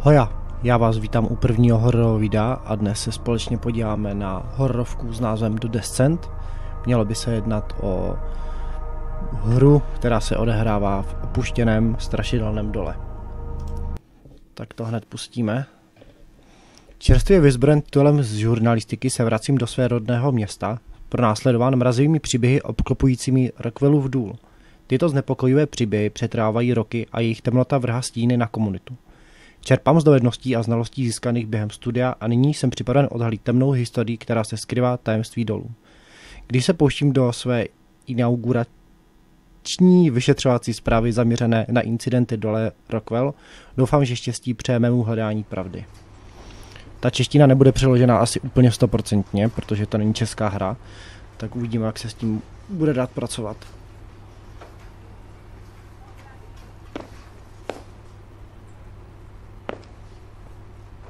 Hoja, já vás vítám u prvního hororového videa a dnes se společně podíváme na hororovku s názvem The Descent. Mělo by se jednat o hru, která se odehrává v opuštěném strašidelném dole. Tak to hned pustíme. Čerstvě vyzbrojen titulem z žurnalistiky se vracím do svého rodného města, pronásledován mrazivými příběhy obklopujícími Rockwellův důl. Tyto znepokojivé příběhy přetrávají roky a jejich temnota vrhá stíny na komunitu. Čerpám z dovedností a znalostí získaných během studia a nyní jsem připraven odhalit temnou historii, která se skrývá tajemství dolů. Když se pouštím do své inaugurační vyšetřovací zprávy zaměřené na incidenty dole Rockwell, doufám, že štěstí přeje mému hledání pravdy. Ta čeština nebude přeložena asi úplně 100%, protože to není česká hra, tak uvidíme, jak se s tím bude dát pracovat.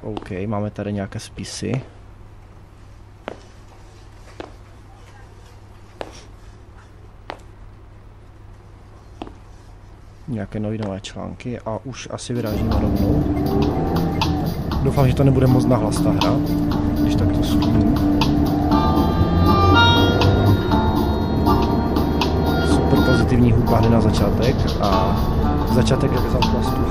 OK, máme tady nějaké spisy. Nějaké novinové články a už asi vyrážíme rovnou. Doufám, že to nebude moc nahlas ta hra, když tak to zkusím. Super pozitivní hudba hry na začátek a začátek je bez Outlastu.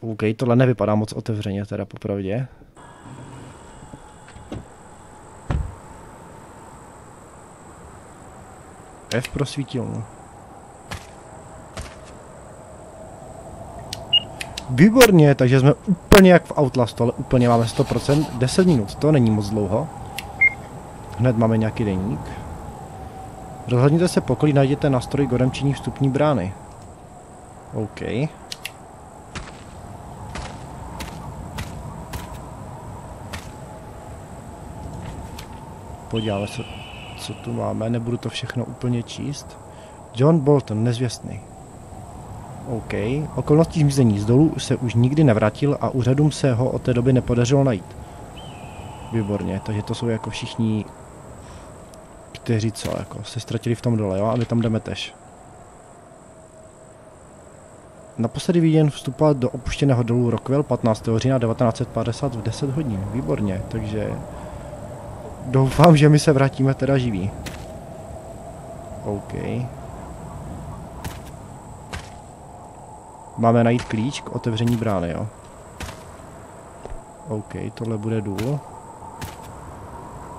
OK, tohle nevypadá moc otevřeně teda popravdě. F pro svítilnu. Výborně, takže jsme úplně jak v Outlastu, ale úplně máme 100%, 10 minut, to není moc dlouho. Hned máme nějaký deník. Rozhodněte se, pokud najděte nástroj k odemčení vstupní brány. OK. Podíváme se, co tu máme, nebudu to všechno úplně číst. John Bolton, nezvěstný. OK. Okolností zmizení z dolu se už nikdy nevrátil a úřadům se ho od té doby nepodařilo najít. Výborně, takže to jsou jako všichni, kteří co, jako se ztratili v tom dole, jo, a my tam jdeme tež. Naposledy viděn vstupovat do opuštěného dolu Rockwell 15. října 1950 v 10 hodin. Výborně, takže doufám, že my se vrátíme teda živí. OK. Máme najít klíč k otevření brány, jo. OK, tohle bude důl.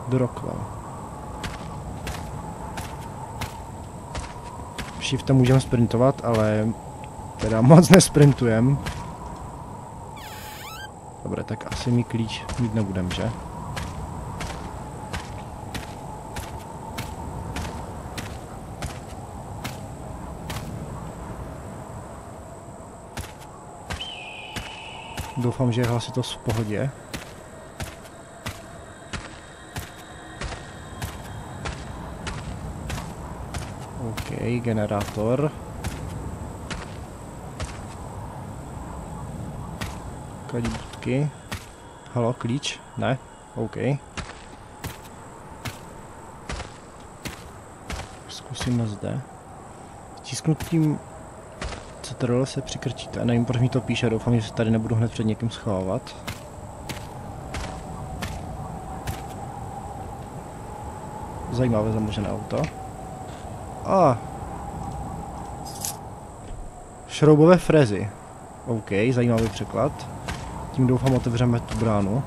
Do Rockwell. Shiftem můžeme sprintovat, ale teda moc nesprintujeme. Dobře, tak asi mi klíč mít nebudem, že? Doufám, že je hlasitost v pohodě. OK, generátor. Kadíbutky. Halo, klíč? Ne? OK. Zkusíme zde. Stisknutím CTRL se přikrčíte. Nevím, proč mi to píše, doufám, že se tady nebudu hned před někým schovávat. Zajímavé zamlžené auto. Šroubové frezy. OK, zajímavý překlad. Tím doufám otevřeme tu bránu.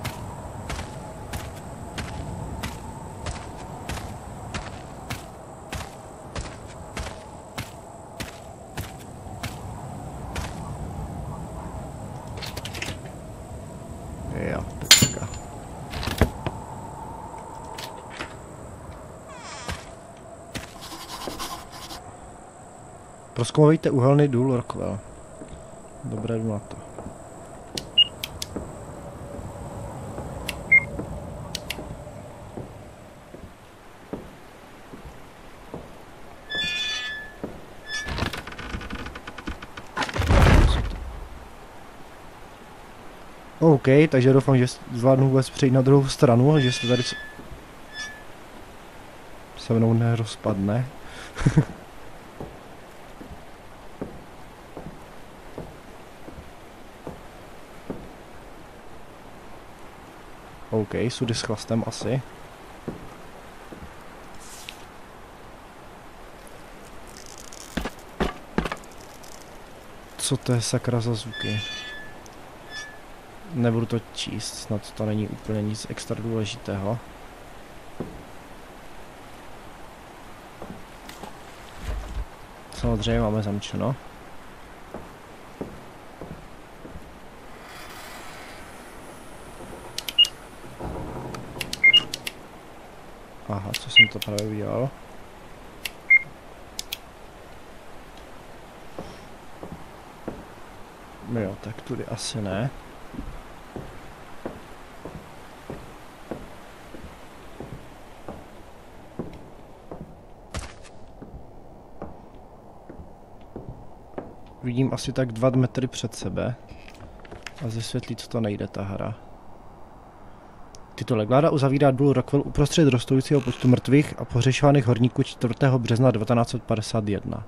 Jo, teďka. Prozkoumejte uhelný důl Rockwell. Dobré, jdu na to. OK, takže doufám, že zvládnu vůbec přejít na druhou stranu, že se tady... se mnou nerozpadne. OK, sudy s chlastem asi. Co to je sakra za zvuky? Nebudu to číst, snad to není úplně nic extra důležitého. Samozřejmě máme zamčeno. Aha, co jsem to právě udělal? Jo, tak tudy asi ne. Vidím asi tak 2 metry před sebe. A ze světlí, co to nejde, ta hra. Titulek. Vláda uzavírá důl Rockwell uprostřed rostoucího počtu mrtvých a pohřešovaných horníků 4. března 1951.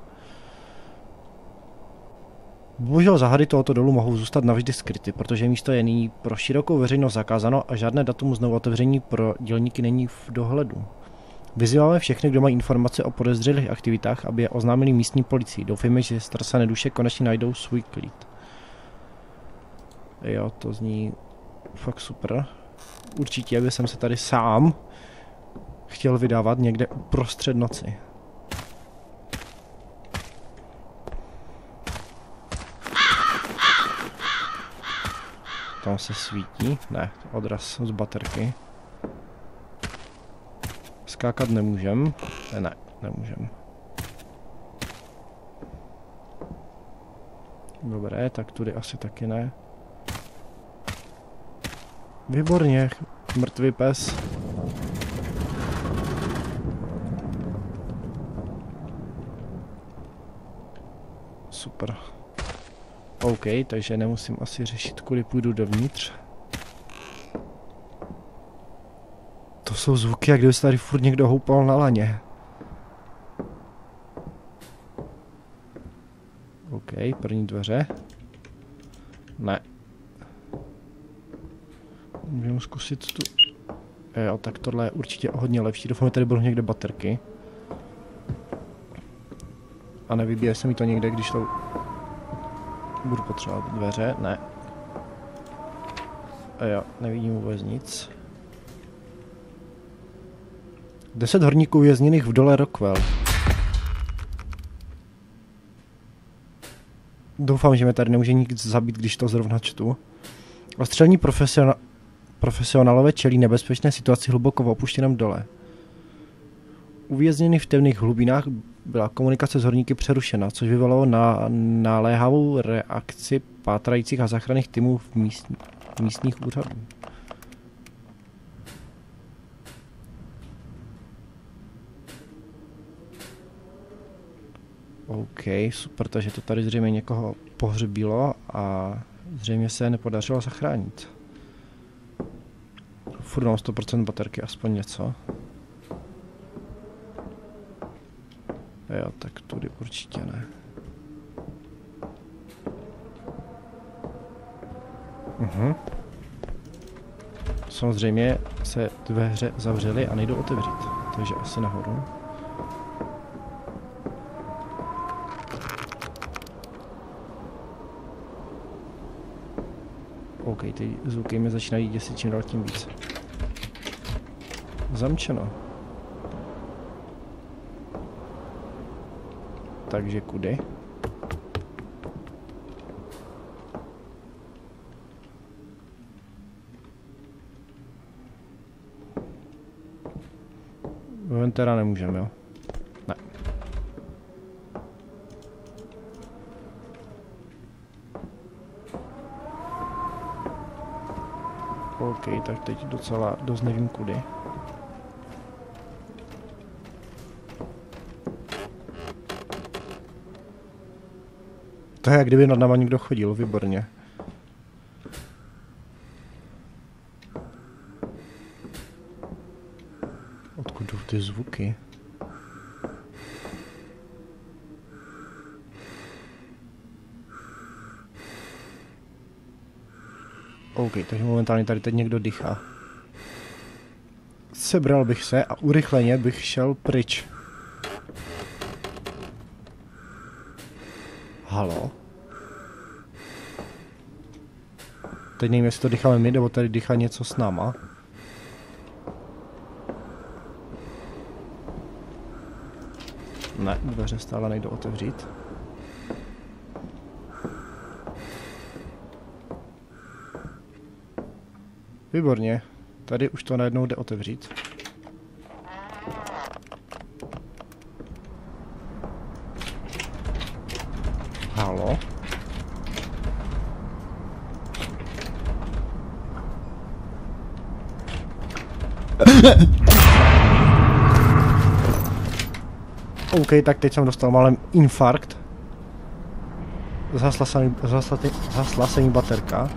Bohužel záhady tohoto dolu mohou zůstat navždy skryty, protože místo je nyní pro širokou veřejnost zakázáno a žádné datum znovu otevření pro dělníky není v dohledu. Vyzýváme všechny, kdo mají informace o podezřelých aktivitách, aby je oznámili místní policii. Doufejme, že ztracené duše konečně najdou svůj klid. Jo, to zní fakt super. Určitě by jsem se tady sám chtěl vydávat někde uprostřed noci. Tam se svítí? Ne, odraz z baterky. Skákat nemůžem. Ne, nemůžem. Dobré, tak tudy asi taky ne. Výborně, mrtvý pes. Super. OK, takže nemusím asi řešit, kudy půjdu dovnitř. To jsou zvuky, jak kdyby se tady furt někdo houpal na laně. OK, první dveře. Ne. Můžeme zkusit tu... Jo, tak tohle je určitě hodně lepší. Doufám, že tady budou někde baterky. A nevybíje se mi to někde, když to... Budu potřebovat dveře, ne. Jo, nevidím vůbec nic. 10 horníků vězněných v dole Rockwell. Doufám, že mě tady nemůže nikdo zabít, když to zrovna čtu. Ostřelní profesionálové čelí nebezpečné situaci hluboko v opuštěném dole. Uvězněný v temných hlubinách byla komunikace s horníky přerušena, což vyvolalo naléhavou reakci pátrajících a záchranných týmů v místních úřadů. OK, super, takže to tady zřejmě někoho pohřbilo a zřejmě se nepodařilo zachránit. Furt mám 100% baterky, aspoň něco. Jo, tak tudy určitě ne. Samozřejmě se dveře zavřely a nejdou otevřít, takže asi nahoru. OK, ty zvuky mi začínají děsit čím dál tím víc. Zamčeno. Takže kudy? Ven teda nemůžeme, jo? Ne. OK, tak teď docela dost nevím kudy. To je, jak kdyby nad náma někdo chodil, výborně. Odkud jdou ty zvuky? OK, takže momentálně tady teď někdo dýchá. Sebral bych se a urychleně bych šel pryč. Halo? Teď nevím, jestli to dýcháme my, nebo tady dýchá něco s náma. Ne, dveře stále nejdou otevřít. Výborně. Tady už to najednou jde otevřít. Halo? OK, tak teď jsem dostal malý infarkt. Zhasla se mi baterka.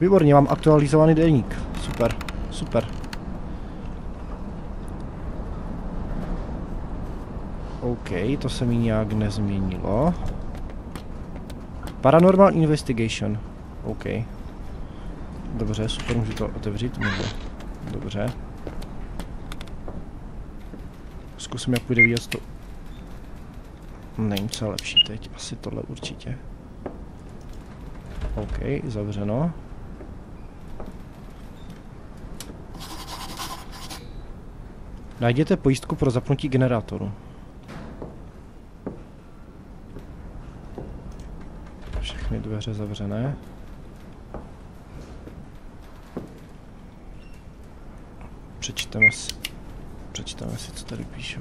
Výborně, mám aktualizovaný deník. Super, super. OK, to se mi nějak nezměnilo. Paranormal Investigation. OK. Dobře, super, můžu to otevřít? Můžu. Dobře. Zkusím, jak půjde vidět to. Nevím, co je lepší teď. Asi tohle určitě. OK, zavřeno. Najděte pojistku pro zapnutí generátoru. Všechny dveře zavřené. Přečteme si, co tady píšou.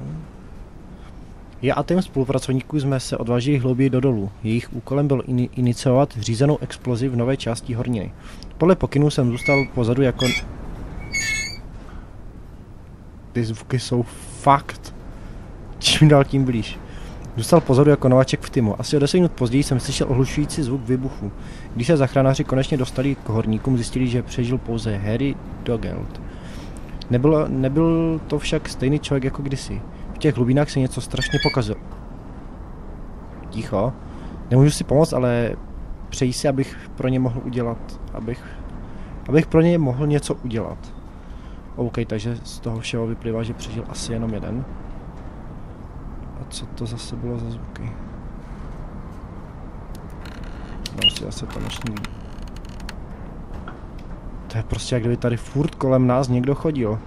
Já a tým spolupracovníků jsme se odvážili hlouběji do dolu. Jejich úkolem bylo iniciovat řízenou explozi v nové části horniny. Podle pokynů jsem zůstal pozadu jako... Ty zvuky jsou fakt čím dál tím blíž. Zůstal pozadu jako nováček v týmu. Asi o 10 minut později jsem slyšel ohlušující zvuk výbuchu. Když se záchranáři konečně dostali k horníkům, zjistili, že přežil pouze Harry Dogelt. Nebyl to však stejný člověk jako kdysi. V těch hlubinách se něco strašně pokazilo. Ticho. Nemůžu si pomoct, ale přeji si, abych pro ně mohl udělat. Abych pro ně mohl něco udělat. OK, takže z toho všeho vyplývá, že přežil asi jenom jeden. A co to zase bylo za zvuky? Dám si zase to noční. To je prostě, jak kdyby tady furt kolem nás někdo chodil.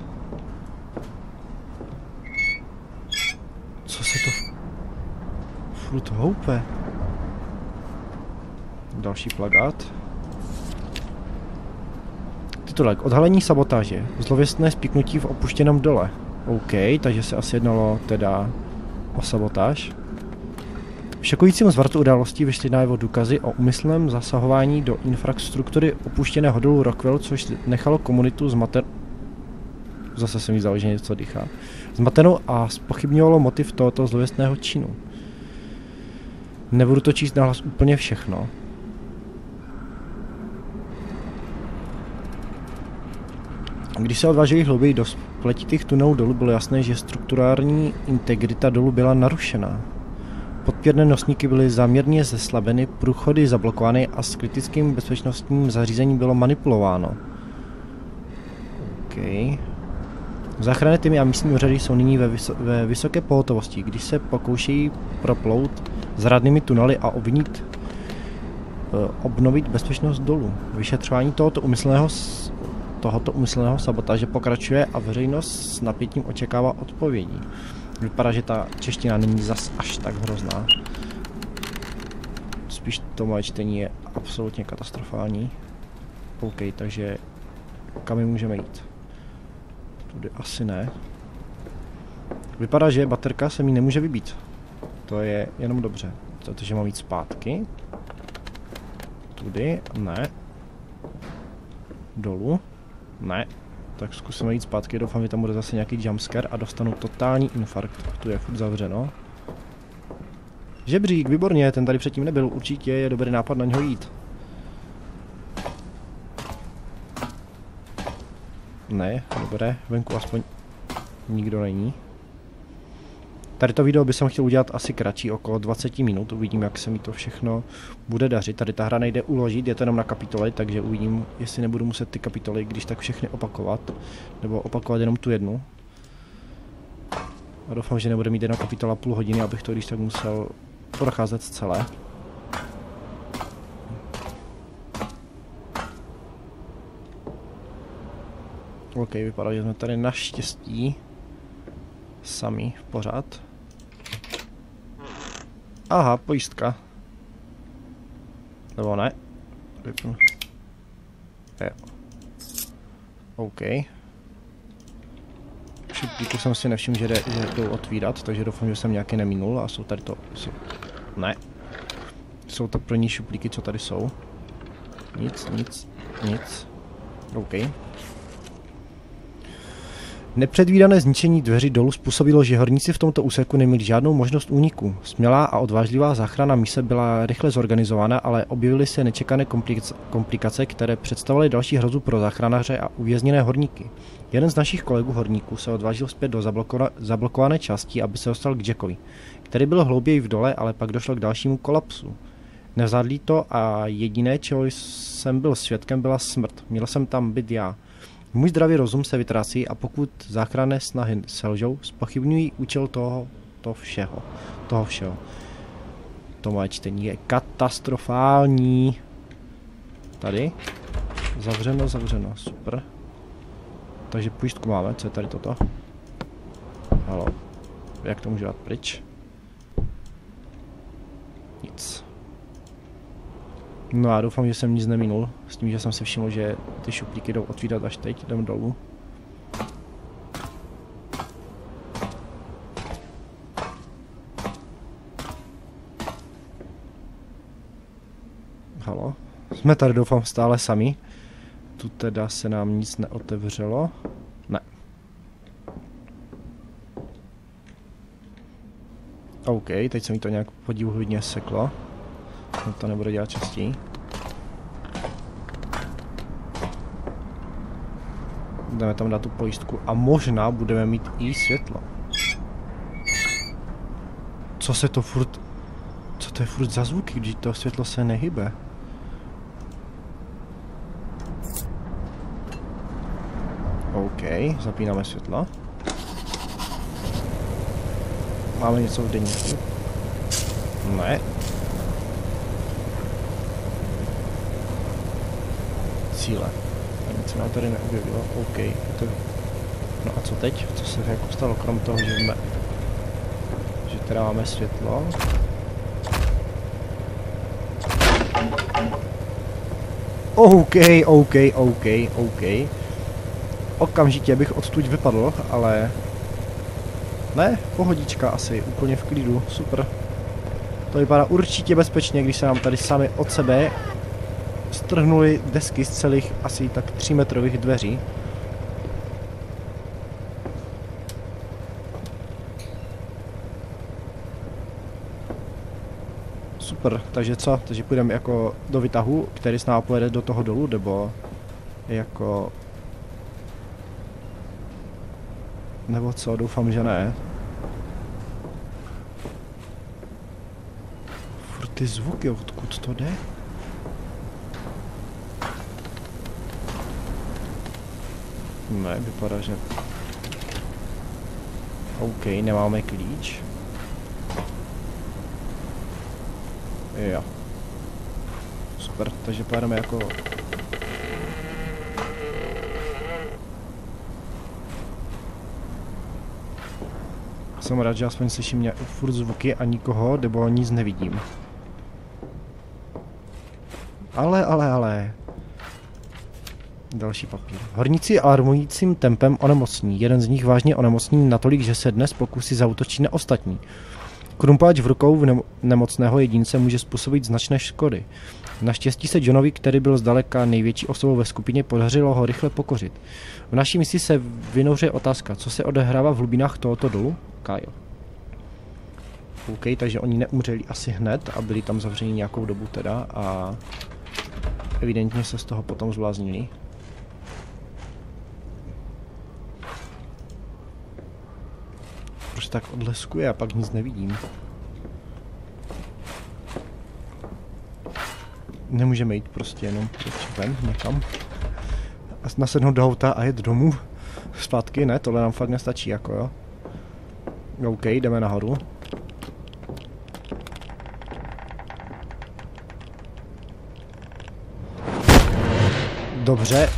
Co se to furt houpe? Další plakát. Titulek. Odhalení sabotáže. Zlověstné spiknutí v opuštěném dole. OK, takže se asi jednalo teda o sabotáž. V šokujícím zvratu událostí vyšly najevo důkazy o úmyslném zasahování do infrastruktury opuštěného dolu Rockwell, což nechalo komunitu zase se mi zdalo, že něco dýchá. Zmatenou a zpochybňovalo motiv tohoto zlověstného činu. Nebudu to číst nahlas úplně všechno. Když se odvážili hlouběji do spletitých tunelů dolu, bylo jasné, že strukturální integrita dolu byla narušena. Podpěrné nosníky byly záměrně zeslabeny, průchody zablokovány a s kritickým bezpečnostním zařízením bylo manipulováno. OK. Záchranné týmy a místní úřady jsou nyní ve vysoké pohotovosti, když se pokoušejí proplout zradnými tunely a obnovit bezpečnost dolu. Vyšetřování tohoto úmyslného sabotáže pokračuje a veřejnost s napětím očekává odpovědí. Vypadá, že ta čeština není zas až tak hrozná. Spíš to moje čtení je absolutně katastrofální. OK, takže kam my můžeme jít? Tudy asi ne. Vypadá, že baterka se mi nemůže vybít. To je jenom dobře. Protože mám jít zpátky. Tudy, ne. Dolů, ne. Tak zkusíme jít zpátky, doufám, že tam bude zase nějaký jumpscare a dostanu totální infarkt. Tu je furt zavřeno. Žebřík, výborně, ten tady předtím nebyl, určitě je dobrý nápad na něho jít. Ne, dobré, venku aspoň nikdo není. Tady to video by jsem chtěl udělat asi kratší, okolo 20 minut, uvidím, jak se mi to všechno bude dařit. Tady ta hra nejde uložit, je to jenom na kapitoly, takže uvidím, jestli nebudu muset ty kapitoly, když tak všechny opakovat, nebo opakovat jenom tu jednu. A doufám, že nebude mít jedna kapitola půl hodiny, abych to když tak musel procházet celé. OK, vypadá, že jsme tady naštěstí sami pořád. Aha, pojistka. Nebo ne? Vypnu. Jo. OK. Šuplíku jsem si nevšiml, že jdou otvírat, takže doufám, že jsem nějaký neminul a jsou tady to... Ne. Jsou to první šuplíky, co tady jsou. Nic. OK. Nepředvídané zničení dveří dolů způsobilo, že horníci v tomto úseku neměli žádnou možnost úniku. Smělá a odvážlivá záchrana mise byla rychle zorganizována, ale objevily se nečekané komplikace, které představovaly další hrozbu pro záchranáře a uvězněné horníky. Jeden z našich kolegů horníků se odvážil zpět do zablokované části, aby se dostal k Jackovi, který byl hlouběji v dole, ale pak došlo k dalšímu kolapsu. Nevzádlí to a jediné, čeho jsem byl svědkem, byla smrt. Měl jsem tam být já. Můj zdravý rozum se vytrácí a pokud záchranné snahy selžou, zpochybňují účel toho všeho. To moje čtení je katastrofální. Tady. Zavřeno, super. Takže pojistku máme, co je tady toto? Halo. Jak to můžu dát pryč? Nic. No a doufám, že jsem nic neminul, s tím, že jsem si všiml, že ty šuplíky jdou otvírat až teď, jdem dolů. Halo, jsme tady doufám stále sami. Tu teda se nám nic neotevřelo. Ne. OK, teď se mi to nějak podivuhodně seklo. No to nebude dělat častěji. Jdeme tam dát tu pojistku a možná budeme mít i světlo. Co to je furt za zvuky, když to světlo se nehybe? OK, zapínáme světlo. Máme něco v deníku? Ne. Cíle. A nic se nám tady neobjevilo. OK. No a co teď? Co se jako stalo krom toho, že teda máme světlo? OK. Okamžitě bych odtud vypadl, ale... Ne, pohodička asi, úplně v klidu, super. To vypadá určitě bezpečně, když se nám tady sami od sebe strhnuli desky z celých asi tak 3 metrových dveří. Super, takže co? Takže půjdeme jako do výtahu, který s námi pojede do toho dolu, nebo jako... Nebo co? Doufám, že ne. Furt ty zvuky, odkud to jde? Ne, vypadá, že... OK, nemáme klíč. Jo. Super, takže pojedeme jako... Jsem rád, že aspoň slyším furt zvuky a nikoho, nebo nic nevidím. Ale... Další papír. Horníci alarmujícím tempem onemocní. Jeden z nich vážně onemocní natolik, že se dnes pokusí zaútočit na ostatní. Krumpáč v rukou nemocného jedince může způsobit značné škody. Naštěstí se Johnovi, který byl zdaleka největší osobou ve skupině, podařilo ho rychle pokořit. V naší misi se vynořuje otázka, co se odehrává v hlubinách tohoto dolu? Kyle. OK, takže oni neumřeli asi hned a byli tam zavřeni nějakou dobu teda a evidentně se z toho potom zbláznili. prostě tak odleskuje a pak nic nevidím. Nemůžeme jít prostě jenom ven někam. A nasednout do auta a jet domů. Zpátky ne, tohle nám fakt nestačí jako jo. OK, jdeme nahoru. Dobře.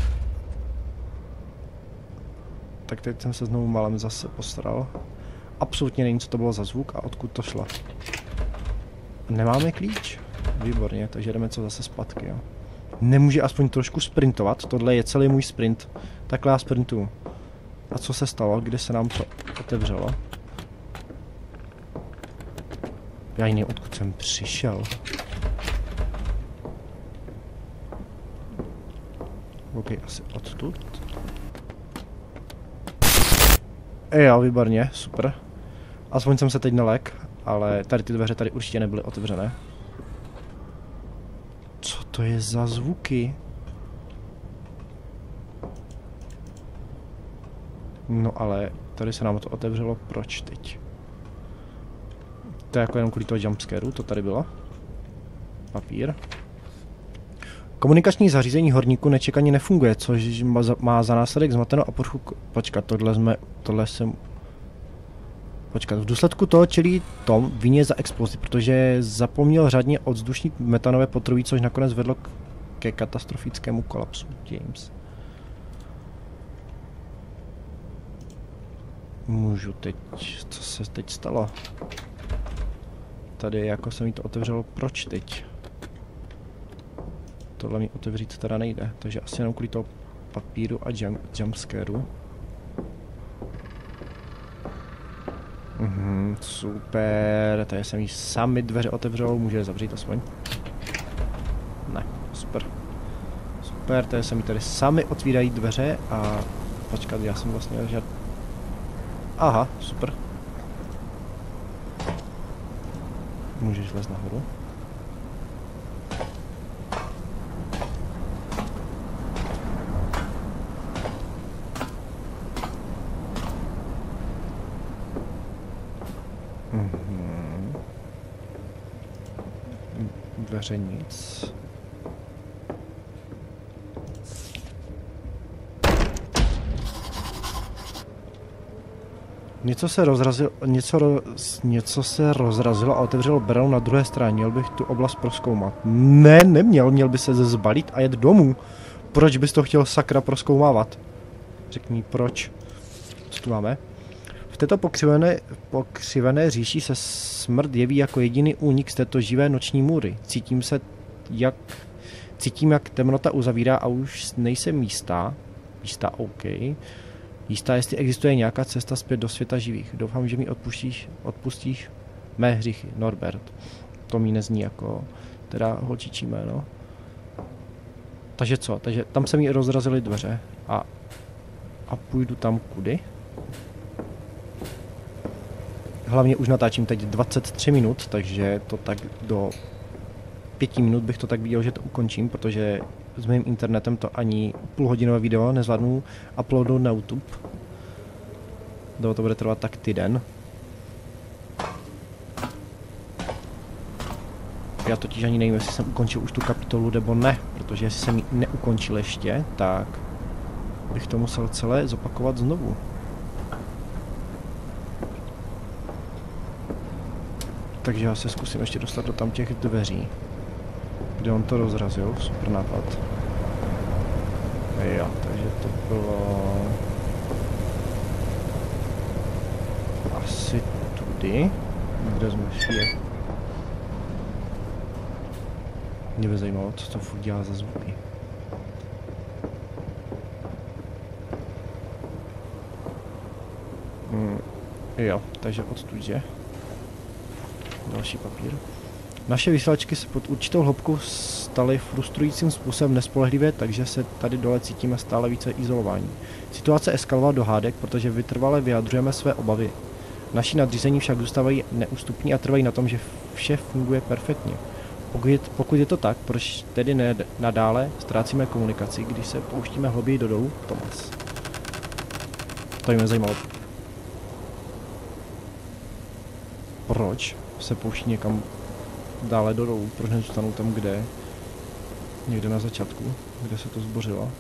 Tak teď jsem se znovu malem zase postaral. Absolutně není, co to bylo za zvuk a odkud to šlo. Nemáme klíč? Výborně, takže jdeme co zase zpátky, jo. Nemůže aspoň trošku sprintovat? Tohle je celý můj sprint. Takhle já sprintuju. A co se stalo? Kde se nám to otevřelo? Já jiný, odkud jsem přišel. OK, asi odtud. Jo, výborně, super. Aspoň jsem se teď nelek, ale tady ty dveře tady určitě nebyly otevřené. Co to je za zvuky? No ale tady se nám to otevřelo, proč teď? To je jako jenom kvůli toho jumpscareu, to tady bylo. Papír. Komunikační zařízení horníku nečekaně nefunguje, což má za následek zmatenou a poruchu... Počkat, Počkat, v důsledku toho čelí Tom vině za explozi, protože zapomněl řádně odzdušnit metanové potrubí, což nakonec vedlo ke katastrofickému kolapsu. James. Můžu teď... Co se teď stalo? Tady jako se mi to otevřelo, proč teď? Tohle mi otevřít teda nejde, takže asi jenom kvůli toho papíru a jumpscareu. Super, tady se mi sami dveře otevřou, může je zavřít aspoň. Ne, super. Super, tady se mi tady sami otvírají dveře a... Počkat, já jsem vlastně žád... Aha, super. Můžeš vlézt nahoru. Dveře nic. Něco se rozrazilo a otevřelo bránu na druhé straně. Měl bych tu oblast prozkoumat. Ne, neměl. Měl by se zbalit a jet domů. Proč bys to chtěl sakra prozkoumávat? Řekni proč. Co tu máme? V této pokřivené říši se smrt jeví jako jediný únik z této živé noční můry. Cítím, jak temnota uzavírá a už nejsem jistá, OK, jistá, jestli existuje nějaká cesta zpět do světa živých. Doufám, že mi odpustíš mé hříchy, Norbert. To mi nezní jako teda holčičí jméno. Takže co? Takže tam se mi rozrazily dveře a půjdu tam kudy? Hlavně už natáčím teď 23 minut, takže to tak do 5 minut bych to tak viděl, že to ukončím, protože s mým internetem to ani půlhodinové video nezvládnu uploadnout na YouTube. To bude trvat tak týden. Já totiž ani nevím, jestli jsem ukončil už tu kapitolu nebo ne, protože jestli jsem ji neukončil ještě, tak bych to musel celé zopakovat znovu. Takže já se zkusím ještě dostat do tam těch dveří, kde on to rozrazil, super nápad. Jo, takže to bylo... asi tudy, kde jsme šli. Mě by zajímalo, co to furt dělá za zvuky. Jo, takže odtud je. Další papír. Naše vysílačky se pod určitou hloubkou staly frustrujícím způsobem nespolehlivé, takže se tady dole cítíme stále více izolováni. Situace eskalovala do hádek, protože vytrvale vyjadřujeme své obavy. Naši nadřízení však zůstávají neústupní a trvají na tom, že vše funguje perfektně. Pokud je to tak, proč tedy nadále ztrácíme komunikaci, když se pouštíme hlouběji do dolů? Thomas. To mě zajímalo. proč se pouští někam dále dolů, proč nezůstanou tam, kde někde na začátku, kde se to zbořilo.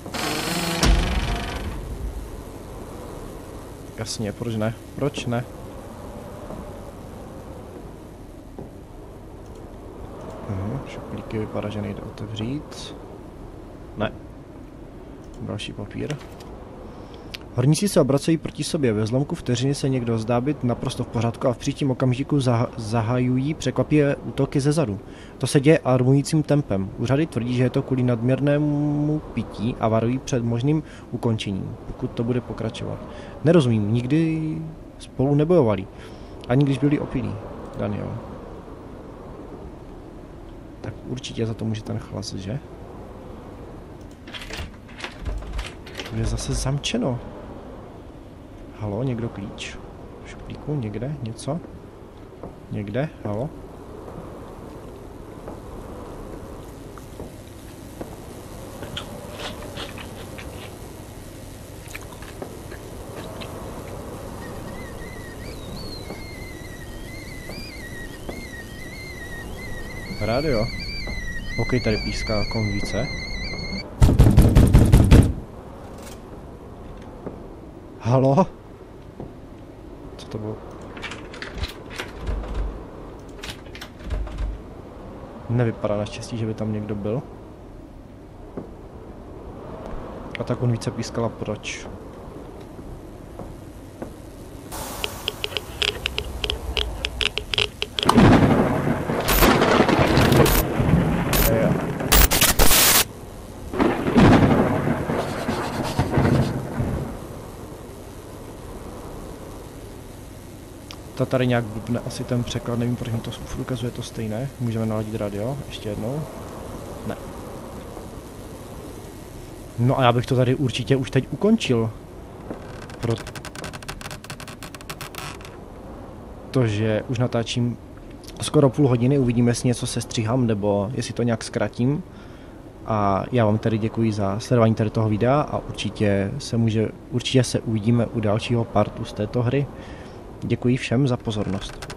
Jasně, proč ne? Proč ne? Šuplíky vypadá, že nejde otevřít. Ne. Další papír. Horníci se obracejí proti sobě. Ve zlomku vteřiny se někdo zdá být naprosto v pořádku a v příštím okamžiku zahajují překvapivé útoky ze zadu. To se děje alarmujícím tempem. Úřady tvrdí, že je to kvůli nadměrnému pití a varují před možným ukončením, pokud to bude pokračovat. Nerozumím, nikdy spolu nebojovali. Ani když byli opilí. Daniel. Tak určitě za to může ten chlas, že? To je zase zamčeno. Halo, někdo klíč? V šuplíku, někde, něco? Někde, halo? Rádio. OK, tady píská konvice. Halo? Co to bylo? Nevypadá naštěstí, že by tam někdo byl. A ta konvice pískala proč? To tady nějak blbne asi ten překlad, nevím, proč mi to ukazuje to stejné. Můžeme naladit radio, ještě jednou. Ne. No a já bych to tady určitě už teď ukončil. Protože už natáčím skoro půl hodiny, uvidíme, jestli něco sestříhám, nebo jestli to nějak zkratím. A já vám tady děkuji za sledování tady toho videa a určitě se uvidíme u dalšího partu z této hry. Děkuji všem za pozornost.